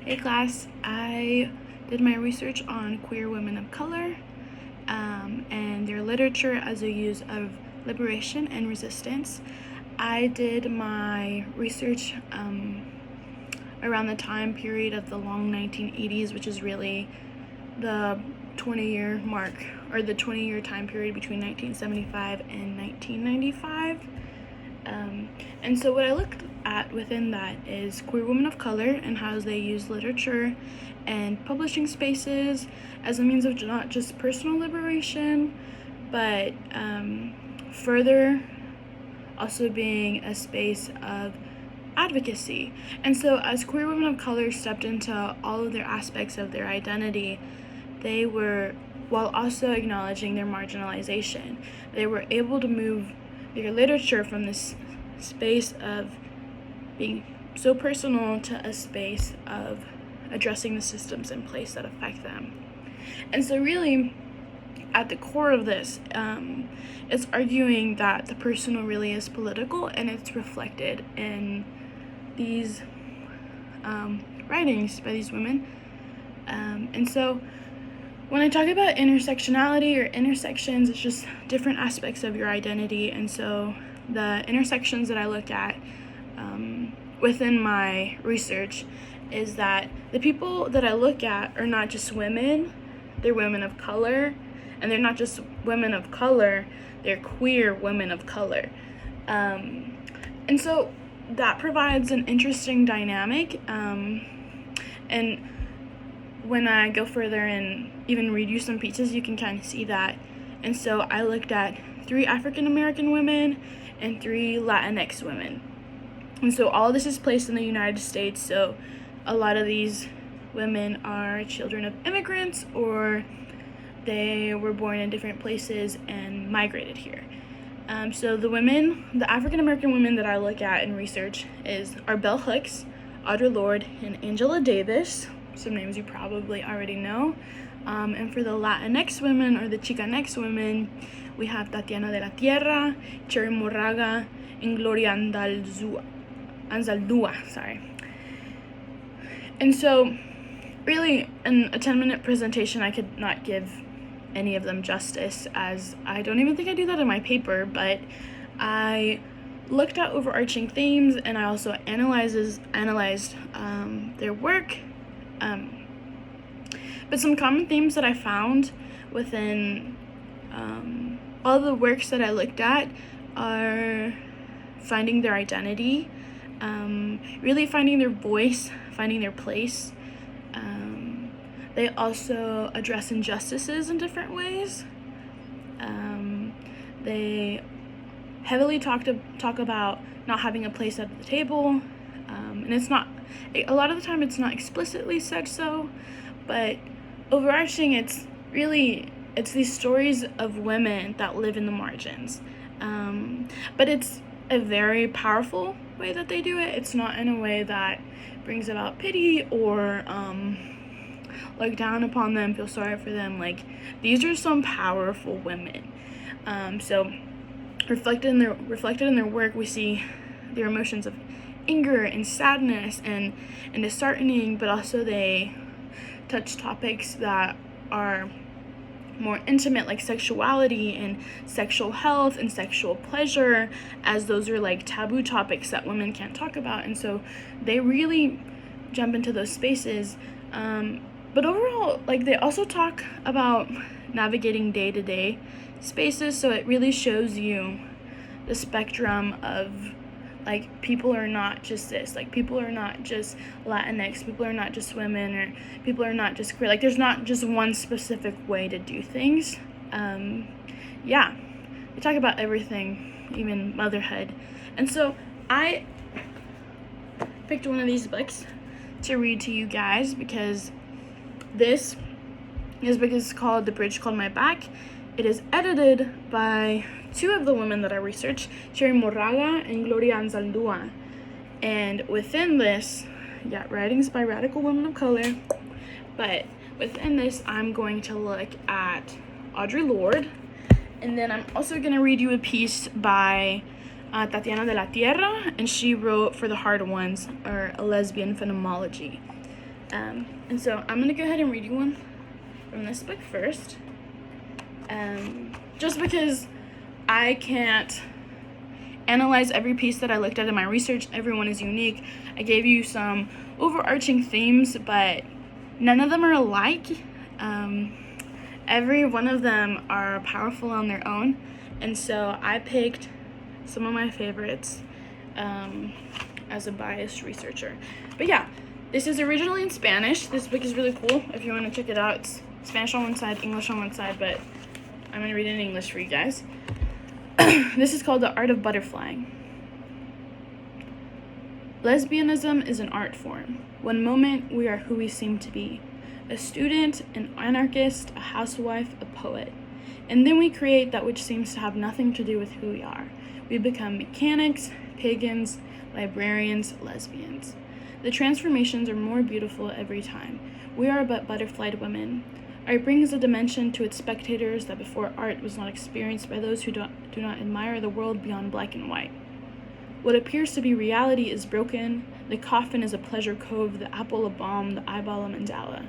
Hey class, I did my research on queer women of color and their literature as a use of liberation and resistance. I did my research around the time period of the long 1980s, which is really the 20-year mark, or the 20-year time period between 1975 and 1995. And so what I looked at within that is queer women of color and how they use literature and publishing spaces as a means of not just personal liberation, but further also being a space of advocacy. And so as queer women of color stepped into all of their aspects of their identity, they were, while also acknowledging their marginalization, they were able to move their literature from this space of being so personal to a space of addressing the systems in place that affect them. And so really, at the core of this, it's arguing that the personal really is political, and it's reflected in these writings by these women. And so when I talk about intersectionality or intersections, it's just different aspects of your identity. And so the intersections that I looked at within my research is that the people that I look at are not just women, they're women of color, and they're not just women of color, they're queer women of color. And so that provides an interesting dynamic. And when I go further and even read you some pieces, you can kind of see that. And so I looked at 3 African American women and 3 Latinx women. And so all of this is placed in the United States. So a lot of these women are children of immigrants, or they were born in different places and migrated here. So the African American women that I look at in research are Bell Hooks, Audre Lorde, and Angela Davis. Some names you probably already know. And for the Latinx women, or the Chicanx women, we have Tatiana de la Tierra, Cherry Moraga, and Gloria Anzaldúa, sorry. And so really, in a 10-minute presentation, I could not give any of them justice, as I don't even think I do that in my paper, but I looked at overarching themes, and I also analyzed their work. But some common themes that I found within all the works that I looked at are finding their identity, really finding their voice, finding their place. They also address injustices in different ways. They heavily talk about not having a place at the table, and it's not, a lot of the time it's not explicitly said so, but overarching, it's these stories of women that live in the margins. But it's a very powerful way that they do it. It's not in a way that brings about pity or look down upon them, feel sorry for them. Like, these are some powerful women. So reflected in their work, we see their emotions of anger and sadness and disheartening, but also they touch topics that are more intimate, like sexuality and sexual health and sexual pleasure, as those are like taboo topics that women can't talk about. And so they really jump into those spaces. But overall, like, they also talk about navigating day-to-day spaces, so it really shows you the spectrum of, like, people are not just this, like, people are not just Latinx, people are not just women, or people are not just queer. Like, there's not just one specific way to do things. Yeah, we talk about everything, even motherhood. And so I picked one of these books to read to you guys, because this book is called The Bridge Called My Back. It is edited by 2 of the women that I researched, Cherry Moraga and Gloria Anzaldúa. And within this, writings by radical women of color, but within this, I'm going to look at Audre Lorde, and then I'm also going to read you a piece by Tatiana de la Tierra, and she wrote For the Hard Ones, or A Lesbian Phenomenology. And so I'm going to go ahead and read you one from this book first. Just because I can't analyze every piece that I looked at in my research. Everyone is unique. I gave you some overarching themes, but none of them are alike. Every one of them are powerful on their own, and so I picked some of my favorites as a biased researcher. But yeah, this is originally in Spanish. This book is really cool. If you want to check it out, it's Spanish on one side, English on one side, but I'm going to read it in English for you guys. This is called The Art of Butterflying. Lesbianism is an art form. One moment, we are who we seem to be. A student, an anarchist, a housewife, a poet. And then we create that which seems to have nothing to do with who we are. We become mechanics, pagans, librarians, lesbians. The transformations are more beautiful every time. We are but butterflied women. Art brings a dimension to its spectators that before art was not experienced by those who do not admire the world beyond black and white. What appears to be reality is broken. The coffin is a pleasure cove, the apple a bomb, the eyeball a mandala.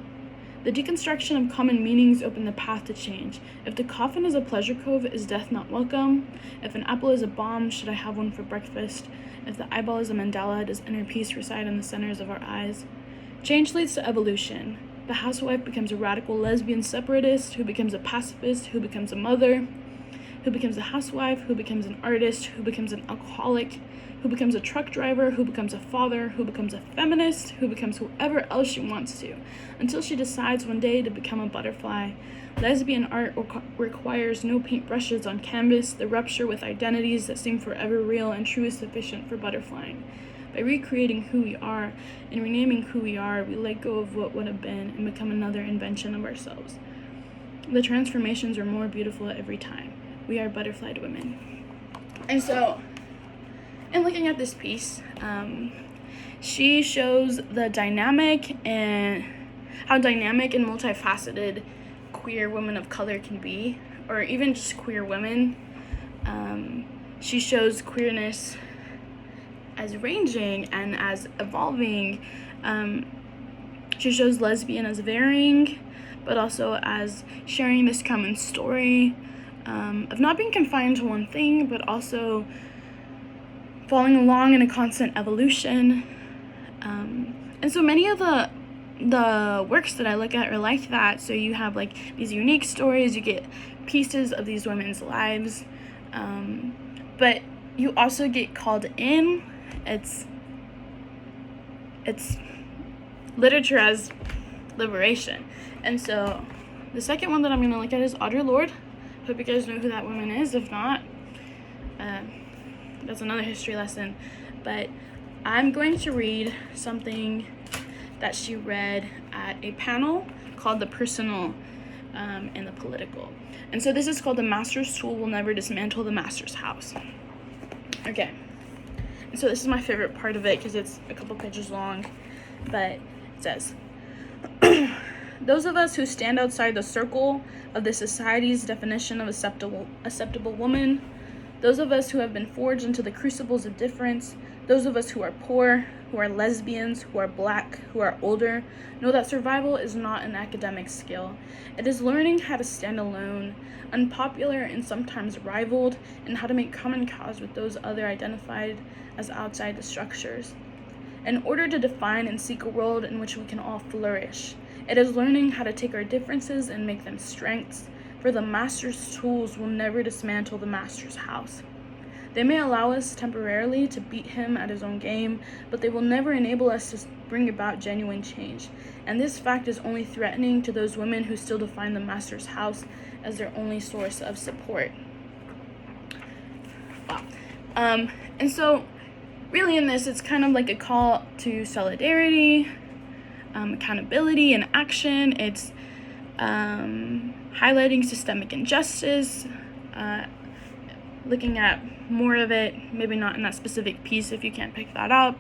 The deconstruction of common meanings open the path to change. If the coffin is a pleasure cove, is death not welcome? If an apple is a bomb, should I have one for breakfast? If the eyeball is a mandala, does inner peace reside in the centers of our eyes? Change leads to evolution. The housewife becomes a radical lesbian separatist, who becomes a pacifist, who becomes a mother, who becomes a housewife, who becomes an artist, who becomes an alcoholic, who becomes a truck driver, who becomes a father, who becomes a feminist, who becomes whoever else she wants to, until she decides one day to become a butterfly. Lesbian art requires no paintbrushes on canvas. The rupture with identities that seem forever real and true is sufficient for butterflying. By recreating who we are and renaming who we are, we let go of what would have been and become another invention of ourselves. The transformations are more beautiful every time. We are butterflied women. And so, in looking at this piece, she shows the dynamic and how dynamic and multifaceted queer women of color can be, or even just queer women. She shows queerness as ranging and as evolving. She shows lesbian as varying, but also as sharing this common story of not being confined to one thing, but also following along in a constant evolution. And so many of the works that I look at are like that. So you have like these unique stories, you get pieces of these women's lives, but you also get called in. It's literature as liberation. And so the second one that I'm going to look at is Audre Lorde. Hope you guys know who that woman is. If not, that's another history lesson. But I'm going to read something that she read at a panel called The Personal and the Political. And so this is called The Master's Tool Will Never Dismantle the Master's House. Okay. And so this is my favorite part of it because it's a couple pages long. But it says, those of us who stand outside the circle of the society's definition of acceptable woman, those of us who have been forged into the crucibles of difference, those of us who are poor, who are lesbians, who are black, who are older, know that survival is not an academic skill. It is learning how to stand alone, unpopular and sometimes rivaled, and how to make common cause with those other identified as outside the structures. In order to define and seek a world in which we can all flourish, it is learning how to take our differences and make them strengths, for the master's tools will never dismantle the master's house. They may allow us temporarily to beat him at his own game, but they will never enable us to bring about genuine change. And this fact is only threatening to those women who still define the master's house as their only source of support. Wow. And so, really in this, it's kind of like a call to solidarity, accountability, and action. It's highlighting systemic injustice, looking at more of it, maybe not in that specific piece if you can't pick that up.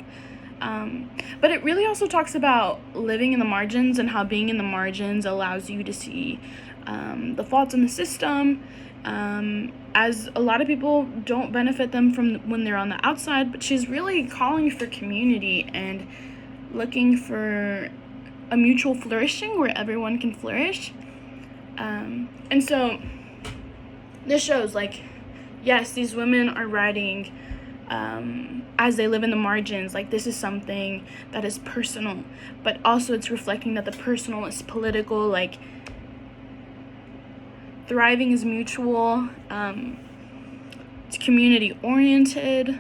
But it really also talks about living in the margins and how being in the margins allows you to see the faults in the system, as a lot of people don't benefit them from when they're on the outside. But she's really calling for community and looking for a mutual flourishing where everyone can flourish. And so this shows, like, yes, these women are writing as they live in the margins. Like, this is something that is personal, but also it's reflecting that the personal is political. Like, thriving is mutual. It's community oriented.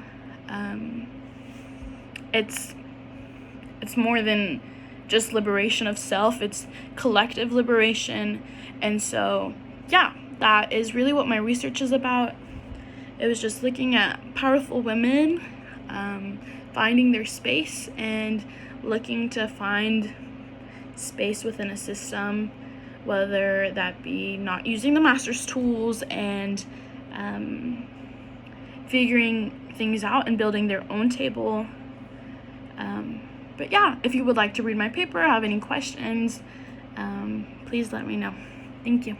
It's more than just liberation of self. It's collective liberation. And so, yeah, that is really what my research is about. It was just looking at powerful women, finding their space and looking to find space within a system, whether that be not using the master's tools and figuring things out and building their own table. But yeah, if you would like to read my paper or have any questions, please let me know. Thank you.